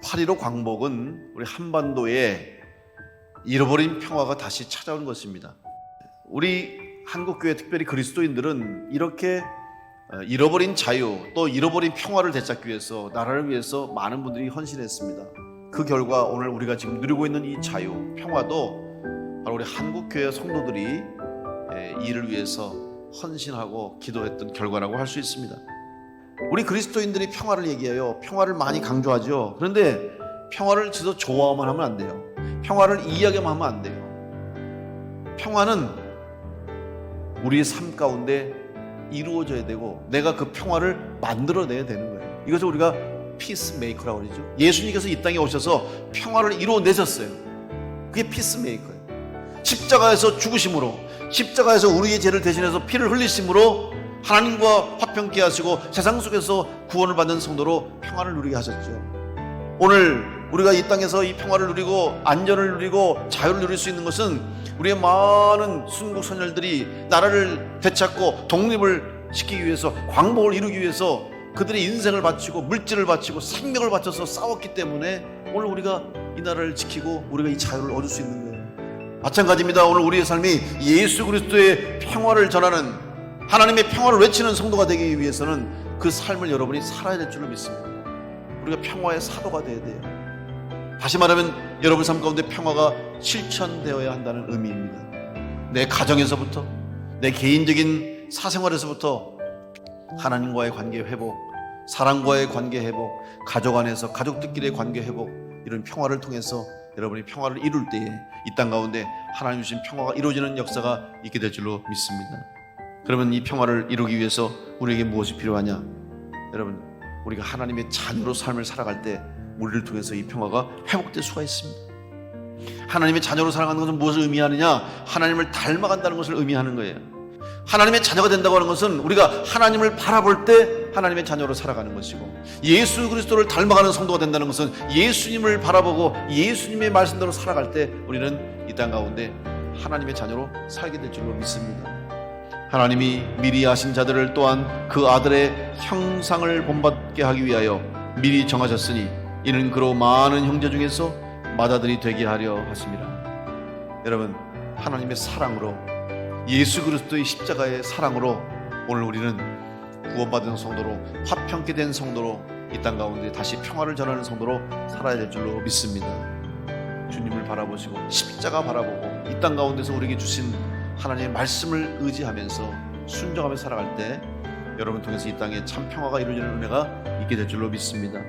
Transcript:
8.15 광복은 우리 한반도에 잃어버린 평화가 다시 찾아온 것입니다. 우리 한국교회 특별히 그리스도인들은 이렇게 잃어버린 자유 또 잃어버린 평화를 되찾기 위해서 나라를 위해서 많은 분들이 헌신했습니다. 그 결과 오늘 우리가 지금 누리고 있는 이 자유, 평화도 바로 우리 한국교회 성도들이 이를 위해서 헌신하고 기도했던 결과라고 할 수 있습니다. 우리 그리스도인들이 평화를 얘기해요. 평화를 많이 강조하죠. 그런데 평화를 진짜 좋아만 하면 안 돼요. 평화를 이야기만 하면 안 돼요. 평화는 우리의 삶 가운데 이루어져야 되고 내가 그 평화를 만들어내야 되는 거예요. 이것을 우리가 피스메이커라고 그러죠. 예수님께서 이 땅에 오셔서 평화를 이루어내셨어요. 그게 피스메이커예요. 십자가에서 죽으심으로, 십자가에서 우리의 죄를 대신해서 피를 흘리심으로 하나님과 화평케 하시고 세상 속에서 구원을 받는 성도로 평화를 누리게 하셨죠. 오늘 우리가 이 땅에서 이 평화를 누리고 안전을 누리고 자유를 누릴 수 있는 것은 우리의 많은 순국선열들이 나라를 되찾고 독립을 시키기 위해서, 광복을 이루기 위해서 그들의 인생을 바치고 물질을 바치고 생명을 바쳐서 싸웠기 때문에 오늘 우리가 이 나라를 지키고 우리가 이 자유를 얻을 수 있는 거예요. 마찬가지입니다. 오늘 우리의 삶이 예수 그리스도의 평화를 전하는, 하나님의 평화를 외치는 성도가 되기 위해서는 그 삶을 여러분이 살아야 될 줄로 믿습니다. 우리가 평화의 사도가 되어야 돼요. 다시 말하면 여러분 삶 가운데 평화가 실천되어야 한다는 의미입니다. 내 가정에서부터, 내 개인적인 사생활에서부터 하나님과의 관계 회복, 사랑과의 관계 회복, 가족 안에서 가족들끼리의 관계 회복, 이런 평화를 통해서 여러분이 평화를 이룰 때에 이 땅 가운데 하나님 주신 평화가 이루어지는 역사가 있게 될 줄로 믿습니다. 그러면 이 평화를 이루기 위해서 우리에게 무엇이 필요하냐? 여러분, 우리가 하나님의 자녀로 삶을 살아갈 때 우리를 통해서 이 평화가 회복될 수가 있습니다. 하나님의 자녀로 살아가는 것은 무엇을 의미하느냐? 하나님을 닮아간다는 것을 의미하는 거예요. 하나님의 자녀가 된다고 하는 것은 우리가 하나님을 바라볼 때 하나님의 자녀로 살아가는 것이고, 예수 그리스도를 닮아가는 성도가 된다는 것은 예수님을 바라보고 예수님의 말씀대로 살아갈 때 우리는 이 땅 가운데 하나님의 자녀로 살게 될 줄로 믿습니다. 하나님이 미리 아신 자들을 또한 그 아들의 형상을 본받게 하기 위하여 미리 정하셨으니 이는 그로 많은 형제 중에서 맏아들이 되게 하려 하심이라. 여러분, 하나님의 사랑으로, 예수 그리스도의 십자가의 사랑으로 오늘 우리는 구원받은 성도로, 화평케 된 성도로, 이 땅 가운데 다시 평화를 전하는 성도로 살아야 될 줄로 믿습니다. 주님을 바라보시고 십자가 바라보고 이 땅 가운데서 우리에게 주신 하나님의 말씀을 의지하면서 순종하며 살아갈 때 여러분 통해서 이 땅에 참 평화가 이루어지는 은혜가 있게 될 줄로 믿습니다.